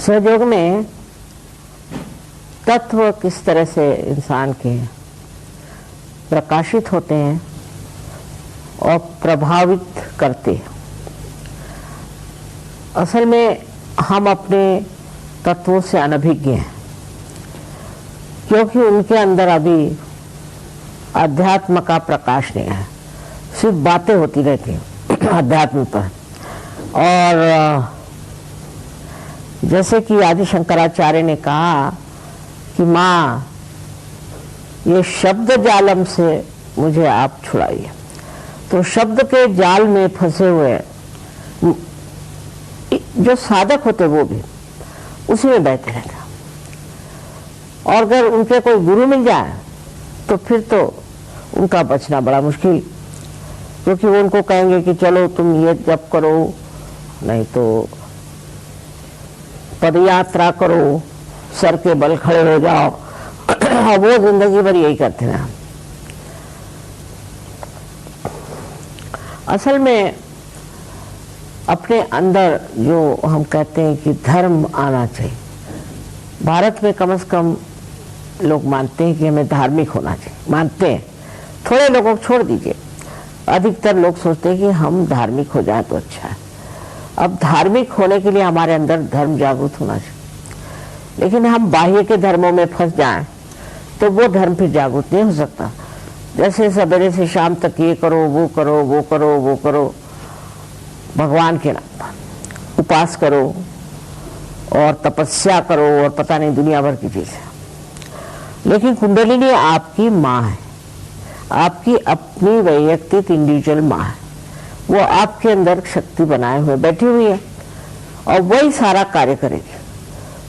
सहयोग में तत्व किस तरह से इंसान के प्रकाशित होते हैं और प्रभावित करते हैं। असल में हम अपने तत्वों से अनभिज्ञ हैं, क्योंकि उनके अंदर अभी अध्यात्म का प्रकाश नहीं है, सिर्फ बातें होती रहती हैं अध्यात्म पर। और जैसे कि आदि शंकराचार्य ने कहा कि माँ, ये शब्द जालम से मुझे आप छुड़ाइए। तो शब्द के जाल में फंसे हुए जो साधक होते वो भी उसी में बहते रहते, और अगर उनके कोई गुरु मिल जाए तो फिर तो उनका बचना बड़ा मुश्किल, क्योंकि वो उनको कहेंगे कि चलो तुम ये जप करो, नहीं तो पदयात्रा करो, सर के बल खड़े हो जाओ। वो जिंदगी भर यही करते हैं। असल में अपने अंदर जो हम कहते हैं कि धर्म आना चाहिए, भारत में कम से कम लोग मानते हैं कि हमें धार्मिक होना चाहिए, मानते हैं। थोड़े लोगों को छोड़ दीजिए, अधिकतर लोग सोचते हैं कि हम धार्मिक हो जाए तो अच्छा है। अब धार्मिक होने के लिए हमारे अंदर धर्म जागृत होना चाहिए, लेकिन हम बाह्य के धर्मों में फंस जाएं तो वो धर्म फिर जागृत नहीं हो सकता। जैसे सवेरे से शाम तक ये करो, वो करो, वो करो, वो करो, भगवान के नाम पर उपास करो और तपस्या करो और पता नहीं दुनिया भर की चीजें। लेकिन कुंडलिनी आपकी माँ है, आपकी अपनी वैयक्तिक इंडिविजुअल माँ है। वो आपके अंदर शक्ति बनाए हुए बैठी हुई है और वही सारा कार्य करेगी।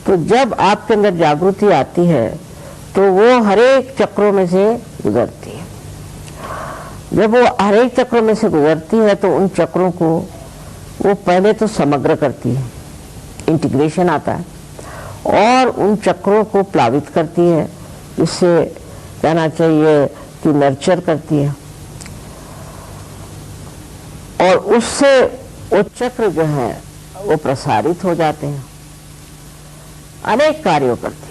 तो जब आपके अंदर जागृति आती है तो वो हरेक चक्रों में से गुजरती है। जब वो हरेक चक्रों में से गुजरती है तो उन चक्रों को वो पहले तो समग्र करती है, इंटीग्रेशन आता है, और उन चक्रों को प्लावित करती है, जिससे कहना चाहिए कि नर्चर करती है, और उससे वो चक्र जो है वो प्रसारित हो जाते हैं, अनेक कार्यों करती है।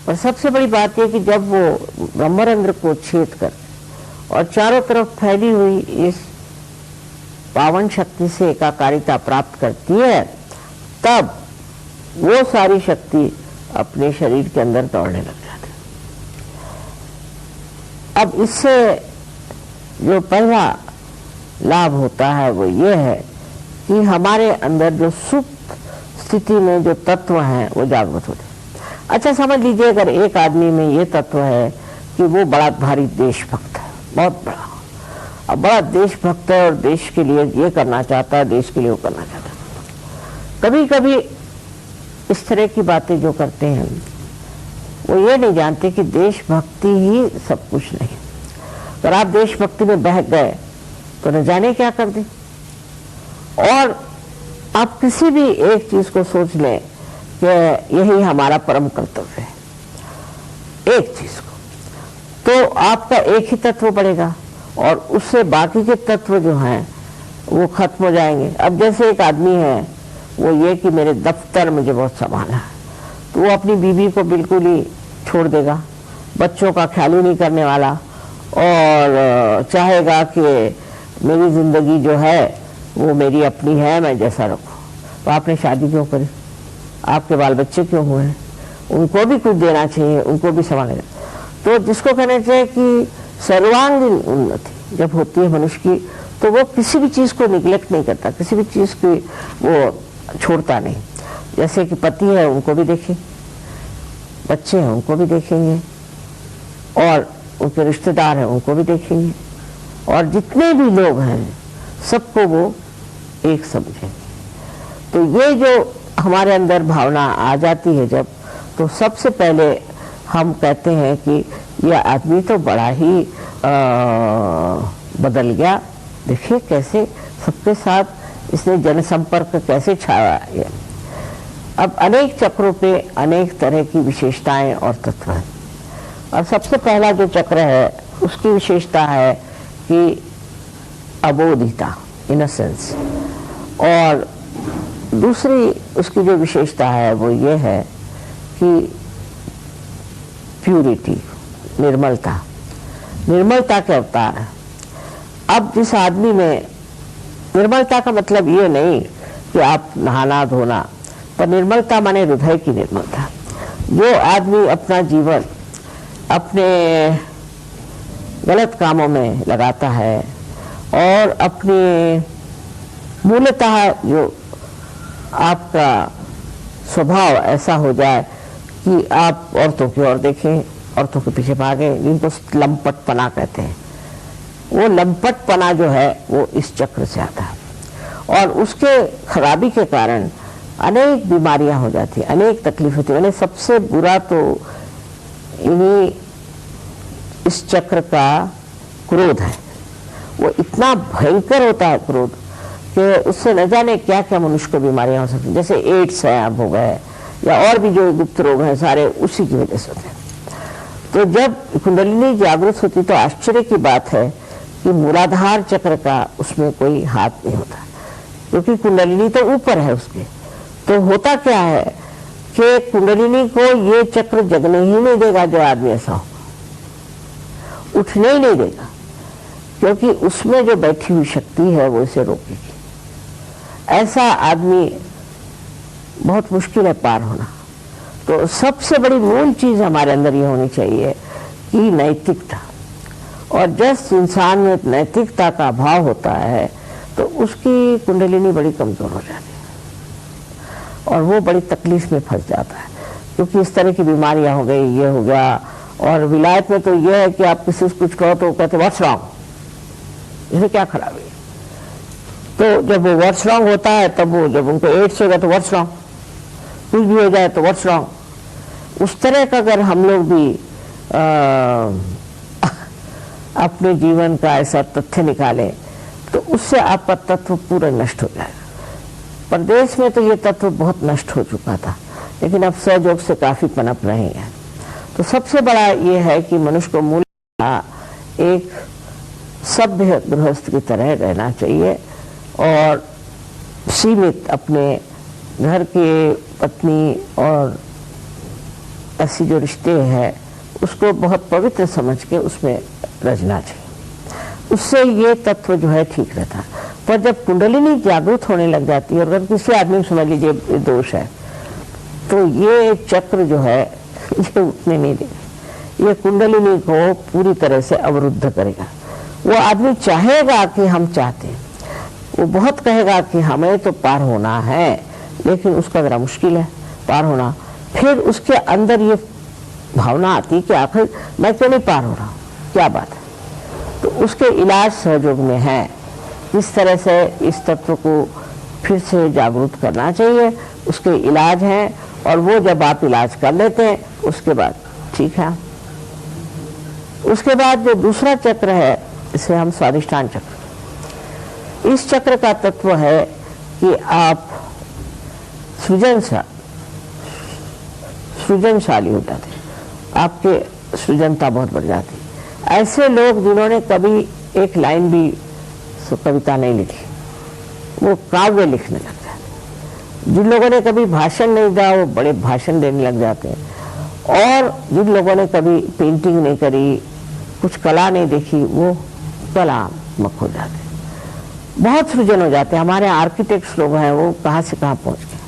और सबसे बड़ी बात यह कि जब वो ब्रह्मरंध्र को छेद कर और चारों तरफ फैली हुई इस पावन शक्ति से एकाकारिता प्राप्त करती है, तब वो सारी शक्ति अपने शरीर के अंदर दौड़ने लग जाती है। अब इससे जो पहला लाभ होता है वो ये है कि हमारे अंदर जो सुप्त स्थिति में जो तत्व हैं वो जागृत होते हैं। अच्छा समझ लीजिए, अगर एक आदमी में ये तत्व है कि वो बड़ा भारी देशभक्त है, बहुत बड़ा, अब बड़ा देशभक्त है और देश के लिए ये करना चाहता है, देश के लिए वो करना चाहता है। कभी कभी इस तरह की बातें जो करते हैं वो ये नहीं जानते कि देशभक्ति ही सब कुछ नहीं। अगर आप देशभक्ति में बह गए तो न जाने क्या कर दें। और आप किसी भी एक चीज को सोच लें कि यही हमारा परम कर्तव्य है, एक चीज को, तो आपका एक ही तत्व बढ़ेगा और उससे बाकी के तत्व जो हैं वो खत्म हो जाएंगे। अब जैसे एक आदमी है, वो ये कि मेरे दफ्तर मुझे बहुत संभालना है, तो वो अपनी बीवी को बिल्कुल ही छोड़ देगा, बच्चों का ख्याल ही नहीं करने वाला, और चाहेगा कि मेरी जिंदगी जो है वो मेरी अपनी है, मैं जैसा रखूं। तो आपने शादी क्यों करी? आपके बाल बच्चे क्यों हुए हैं? उनको भी कुछ देना चाहिए, उनको भी संभालेगा। तो जिसको कहना चाहिए कि सर्वांगीण उन्नति जब होती है मनुष्य की, तो वो किसी भी चीज को निग्लेक्ट नहीं करता, किसी भी चीज की वो छोड़ता नहीं। जैसे कि पति है उनको भी देखें, बच्चे हैं उनको भी देखेंगे, और उनके रिश्तेदार हैं उनको भी देखेंगे, और जितने भी लोग हैं सबको वो एक समझेंगे। तो ये जो हमारे अंदर भावना आ जाती है जब, तो सबसे पहले हम कहते हैं कि यह आदमी तो बड़ा ही बदल गया, देखिए कैसे सबके साथ इसने जनसंपर्क कैसे छाया है। अब अनेक चक्रों पे अनेक तरह की विशेषताएं और तत्व हैं, और सबसे पहला जो चक्र है उसकी विशेषता है कि अबोधिता, इनोसेंस, और दूसरी उसकी जो विशेषता है वो ये है कि प्यूरिटी, निर्मलता, निर्मलता के अवतार है। अब जिस आदमी में निर्मलता का मतलब ये नहीं कि आप नहाना धोना, पर निर्मलता माने हृदय की निर्मलता। जो आदमी अपना जीवन अपने गलत कामों में लगाता है और अपने मूलतः जो आपका स्वभाव ऐसा हो जाए कि आप औरतों की ओर देखें, औरतों के पीछे भागे, जिनको लंपटपना कहते हैं, वो लंपटपना जो है वो इस चक्र से आता है और उसके खराबी के कारण अनेक बीमारियां हो जाती हैं, अनेक तकलीफ होती है। सबसे बुरा तो इन्हीं इस चक्र का क्रोध है। वो इतना भयंकर होता है क्रोध कि उससे न जाने क्या क्या मनुष्य को बीमारियां हो सकती हैं। जैसे एड्स है अब हो गए या और भी जो गुप्त रोग हैं सारे उसी की वजह से होते हैं। तो जब कुंडलिनी जागृत होती तो आश्चर्य की बात है कि मूलाधार चक्र का उसमें कोई हाथ नहीं होता, क्योंकि कुंडलिनी तो ऊपर है उसके। तो होता क्या है कि कुंडलिनी को ये चक्र जगने ही नहीं देगा, जो आदमी ऐसा हो उठने ही नहीं देगा, क्योंकि उसमें जो बैठी हुई शक्ति है वो इसे रोकेगी। ऐसा आदमी बहुत मुश्किल है पार होना। तो सबसे बड़ी मूल चीज हमारे अंदर ये होनी चाहिए कि नैतिकता, और जिस इंसान में नैतिकता का अभाव होता है तो उसकी कुंडलिनी बड़ी कमजोर हो जाती है और वो बड़ी तकलीफ में फंस जाता है, क्योंकि इस तरह की बीमारियां हो गई, ये हो गया। और विलायत में तो ये है कि आप किसी से कुछ कहो तो कहते व्हाट्स रॉन्ग, इसमें क्या खराबी है। तो जब वो व्हाट्स रॉन्ग होता है तब वो जब उनको एड्स होगा तो व्हाट्स रॉन्ग, कुछ भी हो जाए तो व्हाट्स रॉन्ग। उस तरह का अगर हम लोग भी अपने जीवन का ऐसा तथ्य निकालें तो उससे आपका तत्व पूरा नष्ट हो जाएगा। प्रदेश में तो ये तत्व बहुत नष्ट हो चुका था, लेकिन अब सहयोग से काफी पनप रहे हैं। तो सबसे बड़ा ये है कि मनुष्य को मूल एक सभ्य गृहस्थ की तरह रहना चाहिए और सीमित अपने घर के पत्नी और ऐसी जो रिश्ते हैं उसको बहुत पवित्र समझ के उसमें रचना चाहिए। उससे ये तत्व जो है ठीक रहता है। पर जब कुंडलिनी जागृत होने लग जाती है और अगर किसी आदमी को समझ लीजिए दोष है तो ये चक्र जो है ये उठने नहीं देगा, ये कुंडलिनी को पूरी तरह से अवरुद्ध करेगा। वो आदमी चाहेगा कि हम चाहते हैं, वो बहुत कहेगा कि हमें तो पार होना है, लेकिन उसका जरा मुश्किल है पार होना। फिर उसके अंदर ये भावना आती कि आखिर मैं क्यों नहीं पार हो रहा हूँ, क्या बात है। तो उसके इलाज सहयोग में है, किस तरह से इस तत्व को फिर से जागरूक करना चाहिए, उसके इलाज हैं। और वो जब आप इलाज कर लेते हैं उसके बाद ठीक है। उसके बाद जो दूसरा चक्र है इसे हम स्वादिष्ठान चक्र, इस चक्र का तत्व है कि आप सृजनशाली हो जाते हैं, आपके सृजनता बहुत बढ़ जाती है। ऐसे लोग जिन्होंने कभी एक लाइन भी कविता नहीं लिखी वो काव्य लिखने लग जाते हैं, जिन लोगों ने कभी भाषण नहीं दिया वो बड़े भाषण देने लग जाते हैं, और जिन लोगों ने कभी पेंटिंग नहीं करी, कुछ कला नहीं देखी, वो कलात्मक हो जाते हैं, बहुत सृजन हो जाते हैं। हमारे आर्किटेक्ट्स लोग हैं वो कहाँ से कहाँ पहुँच गए।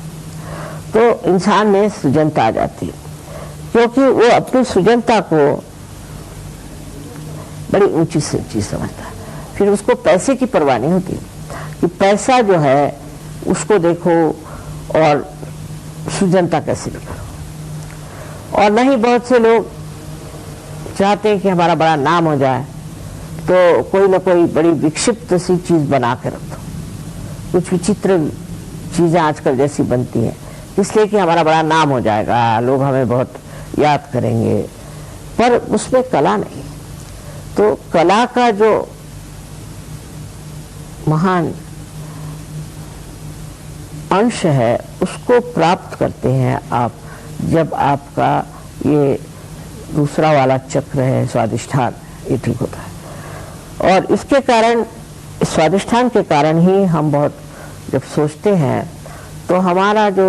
तो इंसान में सृजनता आ जाती है, क्योंकि वो अपनी सृजनता को बड़ी ऊंची चीज समझता है। फिर उसको पैसे की परवाह नहीं होती कि पैसा जो है उसको देखो और सृजनता कैसे भी करो। और नहीं, बहुत से लोग चाहते हैं कि हमारा बड़ा नाम हो जाए, तो कोई ना कोई बड़ी विक्षिप्त सी चीज बना के रख दो। कुछ विचित्र चीजें आजकल जैसी बनती हैं, इसलिए कि हमारा बड़ा नाम हो जाएगा, लोग हमें बहुत याद करेंगे, पर उसमें कला नहीं। तो कला का जो महान अंश है उसको प्राप्त करते हैं आप जब आपका ये दूसरा वाला चक्र है स्वादिष्ठान, ये ठीक होता है। और इसके कारण, स्वादिष्ठान के कारण ही हम बहुत जब सोचते हैं तो हमारा जो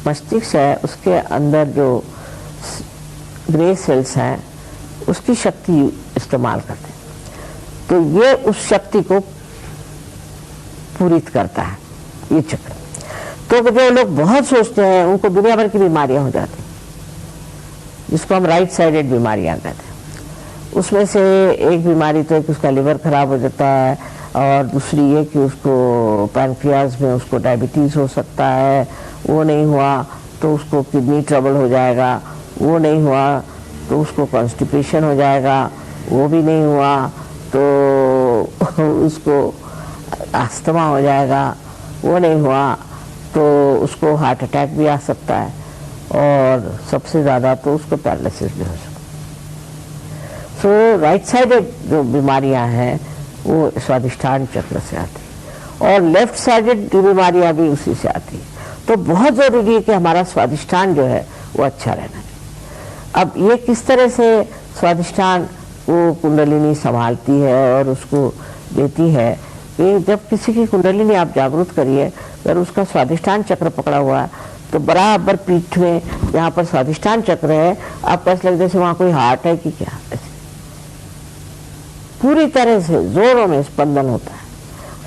मस्तिष्क है उसके अंदर जो ग्रे सेल्स हैं उसकी शक्ति इस्तेमाल करते हैं, तो ये उस शक्ति को पूरित करता है ये चक्र। तो जो लोग बहुत सोचते हैं उनको दुनिया भर की बीमारियां हो जाती हैं, जिसको हम राइट साइडेड बीमारियां कहते हैं। उसमें से एक बीमारी तो है कि उसका लिवर खराब हो जाता है, और दूसरी ये कि उसको पैनक्रियाज में उसको डायबिटीज़ हो सकता है, वो नहीं हुआ तो उसको किडनी ट्रबल हो जाएगा, वो नहीं हुआ तो उसको कॉन्स्टिपेशन हो जाएगा, वो भी नहीं हुआ तो उसको अस्थमा हो जाएगा, वो नहीं हुआ तो उसको हार्ट अटैक भी आ सकता है, और सबसे ज़्यादा तो उसको पैरालिसिस भी हो सकता है। सो राइट साइडेड जो बीमारियां हैं वो स्वादिष्ठान चक्र से आती है, और लेफ्ट साइडेड बीमारियां भी उसी से आती है। तो बहुत ज़रूरी है कि हमारा स्वादिष्ठान जो है वो अच्छा रहना चाहिए। अब ये किस तरह से स्वादिष्ठान वो कुंडलिनी संभालती है और उसको देती है कि जब किसी की कुंडलिनी आप जागृत करिए, अगर उसका स्वादिष्ठान चक्र पकड़ा हुआ है तो बराबर पीठ में जहाँ पर स्वादिष्ठान चक्र है आपको ऐसा लगता है जैसे वहाँ कोई हार्ट है कि क्या, ऐसे पूरी तरह से जोरों में स्पंदन होता है,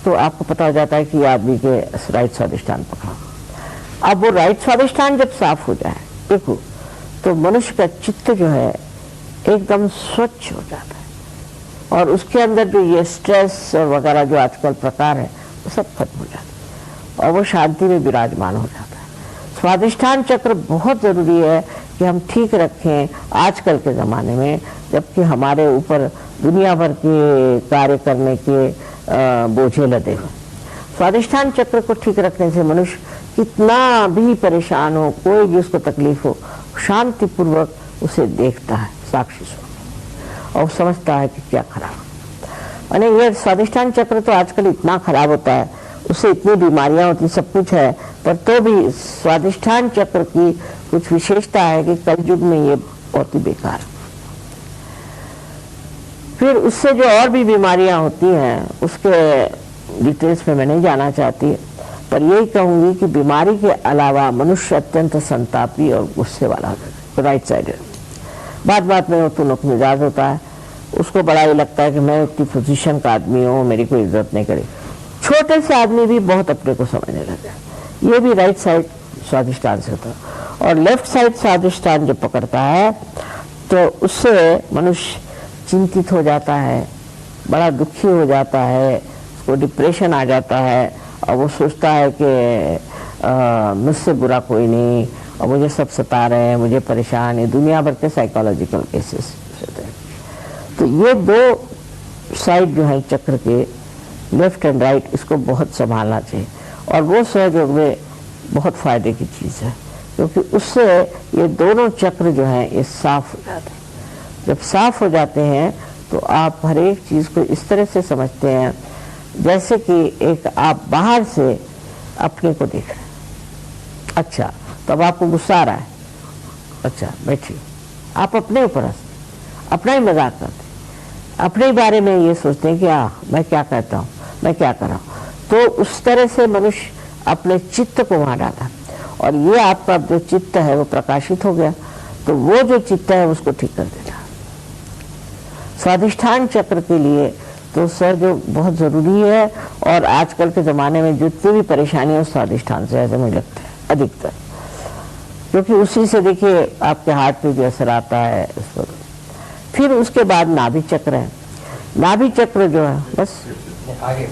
तो आपको पता हो जाता है कि आदमी के राइट स्वादिष्ठान पकड़ा। अब वो राइट स्वादिष्ठान जब साफ हो जाए देखो तो मनुष्य का चित्त जो है एकदम स्वच्छ हो जाता है, और उसके अंदर जो ये स्ट्रेस वगैरह जो आजकल प्रकार है वो सब खत्म हो जाता है, और वो शांति में विराजमान हो जाता है। स्वादिष्ठान चक्र बहुत ज़रूरी है कि हम ठीक रखें आजकल के ज़माने में, जबकि हमारे ऊपर दुनिया भर के कार्य करने के बोझे लदे हुए। स्वादिष्ठान चक्र को ठीक रखने से मनुष्य कितना भी परेशान हो, कोई भी उसको तकलीफ हो, शांतिपूर्वक उसे देखता है साक्षी स्वरूप, और समझता है कि क्या खराब। और ये स्वादिष्ठान चक्र तो आजकल इतना खराब होता है, उससे इतनी बीमारियां होती, सब कुछ है, पर तो भी स्वादिष्ठान चक्र की कुछ विशेषता है कि कलयुग में ये बहुत ही बेकार। फिर उससे जो और भी बीमारियां होती हैं उसके डिटेल्स में मैं नहीं जाना चाहती, पर यही कहूंगी कि बीमारी के अलावा मनुष्य अत्यंत संतापी और गुस्से वाला होता है, राइट साइडेड। बात बात में वो तुनक मिजाज होता है, उसको बड़ा ही लगता है कि मैं इतनी पोजीशन का आदमी हूँ, मेरी कोई इज्जत नहीं करे। छोटे से आदमी भी बहुत अपने को समझने लगता है। ये भी राइट साइड स्वादिष्ठान से होता है, और लेफ्ट साइड स्वादिष्ठान जो पकड़ता है तो उससे मनुष्य चिंतित हो जाता है, बड़ा दुखी हो जाता है, उसको डिप्रेशन आ जाता है, और वो सोचता है कि मुझसे बुरा कोई नहीं, और मुझे सब सता रहे हैं, मुझे परेशान है। दुनिया भर के साइकोलॉजिकल केसेस होते हैं। तो ये दो साइड जो है चक्र के, लेफ्ट एंड राइट, इसको बहुत संभालना चाहिए, और वो सहयोग में बहुत फायदे की चीज़ है, क्योंकि उससे ये दोनों चक्र जो हैं ये साफ हो जाते हैं। जब साफ हो जाते हैं तो आप हर एक चीज़ को इस तरह से समझते हैं जैसे कि एक आप बाहर से अपने को देख रहे हैं। अच्छा, तब आपको गुस्सा आ रहा है, अच्छा बैठिए, आप अपने ऊपर हंसते, अपना ही मजाक करते, अपने बारे में ये सोचते हैं कि मैं क्या कहता हूँ, मैं क्या कर रहा हूँ। तो उस तरह से मनुष्य अपने चित्त को वहाँ डाला, और ये आपका जो चित्त है वो प्रकाशित हो गया, तो वो जो चित्त है उसको ठीक कर देता। स्वादिष्ठान चक्र के लिए तो सर जो बहुत ज़रूरी है, और आजकल के ज़माने में जितनी भी परेशानी है स्वादिष्ठान से ऐसे मुझे लगता है अधिकतर, क्योंकि उसी से देखिए आपके हार्ट पे भी असर आता है इस पर। फिर उसके बाद नाभि चक्र है। नाभि चक्र जो है बस आगे